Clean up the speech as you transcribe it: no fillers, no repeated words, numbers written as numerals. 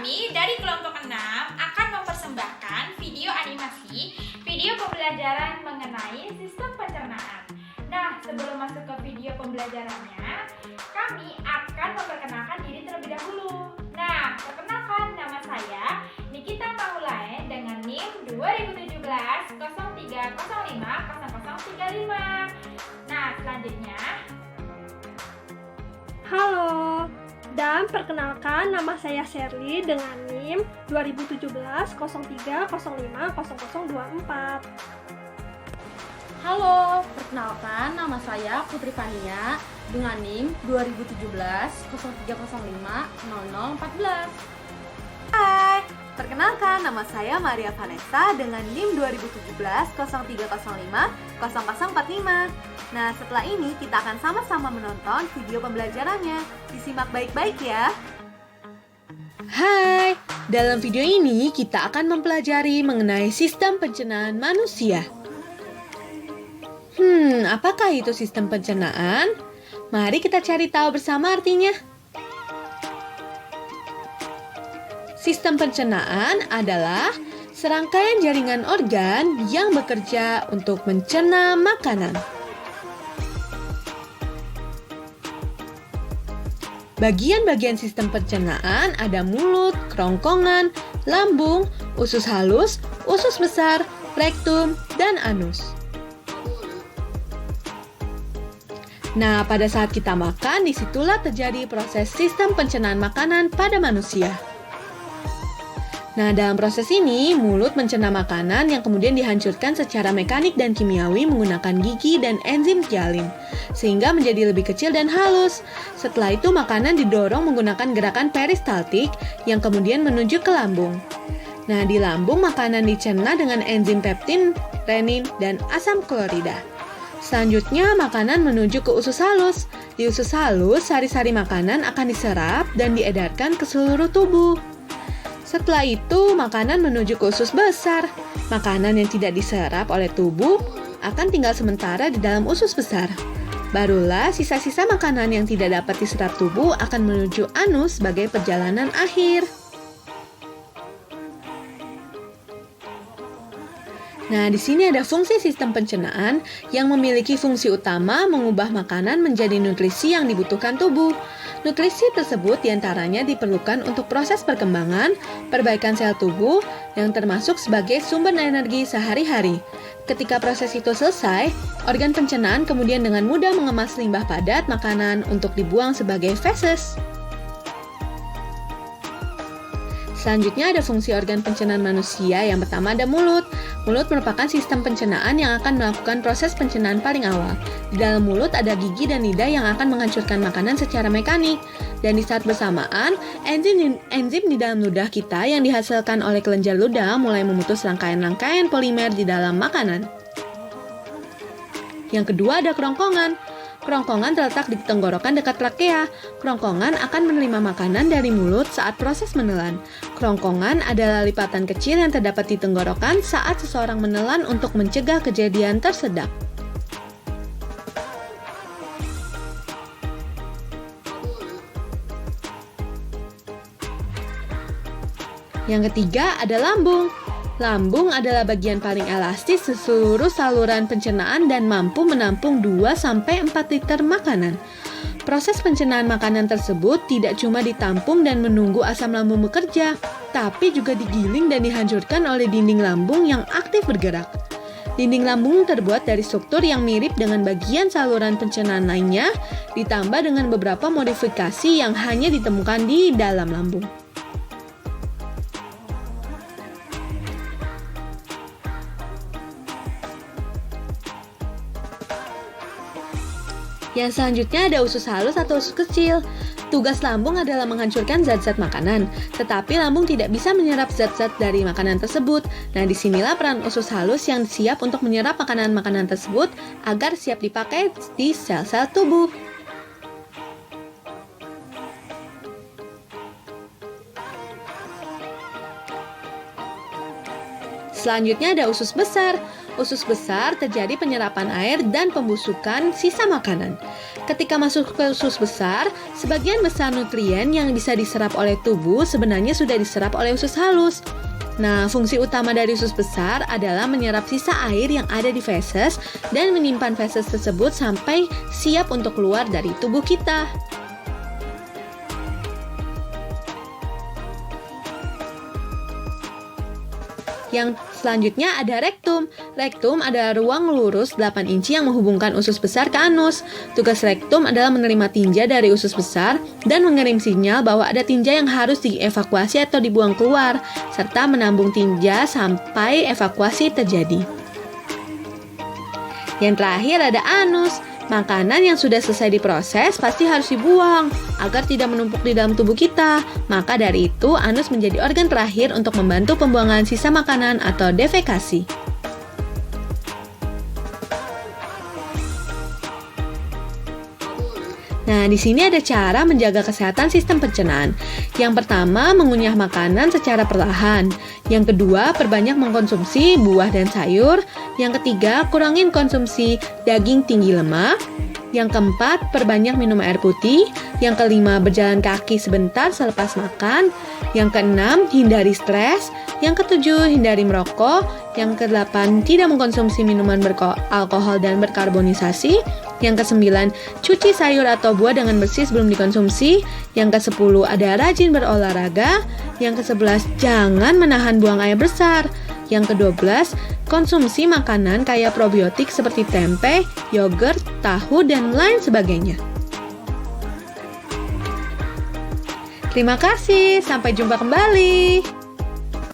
kami dari kelompok 6 akan mempersembahkan video animasi, video pembelajaran mengenai sistem pencernaan. Nah, sebelum masuk ke video pembelajarannya, kami akan memperkenalkan diri terlebih dahulu. Nah, perkenalkan, nama saya Nikita Maulae dengan NIM 2017 0305 0035. Nah, selanjutnya, halo, dan perkenalkan nama saya Sherly dengan NIM 2017 0305 0024. Halo, perkenalkan nama saya Putri Fania dengan NIM 2017 0305 0014. Hai, perkenalkan nama saya Maria Vanessa dengan NIM 2017 0305 0045. Nah, setelah ini kita akan sama-sama menonton video pembelajarannya. Disimak baik-baik ya. Hai, dalam video ini kita akan mempelajari mengenai sistem pencernaan manusia. Apakah itu sistem pencernaan? Mari kita cari tahu bersama artinya. Sistem pencernaan adalah serangkaian jaringan organ yang bekerja untuk mencerna makanan. Bagian-bagian sistem pencernaan ada mulut, kerongkongan, lambung, usus halus, usus besar, rektum, dan anus. Nah, pada saat kita makan, disitulah terjadi proses sistem pencernaan makanan pada manusia. Nah, dalam proses ini, mulut mencerna makanan yang kemudian dihancurkan secara mekanik dan kimiawi menggunakan gigi dan enzim hialin, sehingga menjadi lebih kecil dan halus. Setelah itu, makanan didorong menggunakan gerakan peristaltik yang kemudian menuju ke lambung. Nah, di lambung, makanan dicerna dengan enzim peptin, renin, dan asam klorida. Selanjutnya, makanan menuju ke usus halus. Di usus halus, sari-sari makanan akan diserap dan diedarkan ke seluruh tubuh. Setelah itu, makanan menuju ke usus besar. Makanan yang tidak diserap oleh tubuh akan tinggal sementara di dalam usus besar. Barulah sisa-sisa makanan yang tidak dapat diserap tubuh akan menuju anus sebagai perjalanan akhir. Nah, di sini ada fungsi sistem pencernaan yang memiliki fungsi utama mengubah makanan menjadi nutrisi yang dibutuhkan tubuh. Nutrisi tersebut diantaranya diperlukan untuk proses perkembangan, perbaikan sel tubuh, yang termasuk sebagai sumber energi sehari-hari. Ketika proses itu selesai, organ pencernaan kemudian dengan mudah mengemas limbah padat makanan untuk dibuang sebagai feses. Selanjutnya ada fungsi organ pencernaan manusia. Yang pertama ada mulut. Mulut merupakan sistem pencernaan yang akan melakukan proses pencernaan paling awal. Di dalam mulut ada gigi dan lidah yang akan menghancurkan makanan secara mekanik. Dan di saat bersamaan, enzim di dalam ludah kita yang dihasilkan oleh kelenjar ludah mulai memutus rangkaian-rangkaian polimer di dalam makanan. Yang kedua ada kerongkongan. Kerongkongan terletak di tenggorokan dekat trakea. Kerongkongan akan menerima makanan dari mulut saat proses menelan. Kerongkongan adalah lipatan kecil yang terdapat di tenggorokan saat seseorang menelan untuk mencegah kejadian tersedak. Yang ketiga ada lambung. Lambung adalah bagian paling elastis di seluruh saluran pencernaan dan mampu menampung 2-4 liter makanan. Proses pencernaan makanan tersebut tidak cuma ditampung dan menunggu asam lambung bekerja, tapi juga digiling dan dihancurkan oleh dinding lambung yang aktif bergerak. Dinding lambung terbuat dari struktur yang mirip dengan bagian saluran pencernaan lainnya, ditambah dengan beberapa modifikasi yang hanya ditemukan di dalam lambung. Yang selanjutnya ada usus halus atau usus kecil. Tugas lambung adalah menghancurkan zat-zat makanan, tetapi lambung tidak bisa menyerap zat-zat dari makanan tersebut. Nah, disinilah peran usus halus yang siap untuk menyerap makanan-makanan tersebut agar siap dipakai di sel-sel tubuh. Selanjutnya ada usus besar. Usus besar terjadi penyerapan air dan pembusukan sisa makanan. Ketika masuk ke usus besar, sebagian besar nutrien yang bisa diserap oleh tubuh sebenarnya sudah diserap oleh usus halus. Nah, fungsi utama dari usus besar adalah menyerap sisa air yang ada di feses dan menyimpan feses tersebut sampai siap untuk keluar dari tubuh kita. Yang selanjutnya ada rektum. Rektum adalah ruang lurus 8 inci yang menghubungkan usus besar ke anus. Tugas rektum adalah menerima tinja dari usus besar dan mengirim sinyal bahwa ada tinja yang harus dievakuasi atau dibuang keluar, serta menambung tinja sampai evakuasi terjadi. Yang terakhir ada anus. Makanan yang sudah selesai diproses pasti harus dibuang agar tidak menumpuk di dalam tubuh kita. Maka dari itu, anus menjadi organ terakhir untuk membantu pembuangan sisa makanan atau defekasi. Nah, di sini ada cara menjaga kesehatan sistem pencernaan. Yang pertama, mengunyah makanan secara perlahan. Yang kedua, perbanyak mengkonsumsi buah dan sayur. Yang ketiga, kurangin konsumsi daging tinggi lemak. Yang keempat, perbanyak minum air putih. Yang kelima, berjalan kaki sebentar selepas makan. Yang keenam, hindari stres. Yang ketujuh, hindari merokok. Yang kedelapan, tidak mengkonsumsi minuman beralkohol dan berkarbonisasi. Yang kesembilan, cuci sayur atau buah dengan bersih sebelum dikonsumsi. Yang kesepuluh, ada rajin berolahraga. Yang kesebelas, jangan menahan buang air besar. Yang ke-12, konsumsi makanan kaya probiotik seperti tempe, yogurt, tahu, dan lain sebagainya. Terima kasih, sampai jumpa kembali.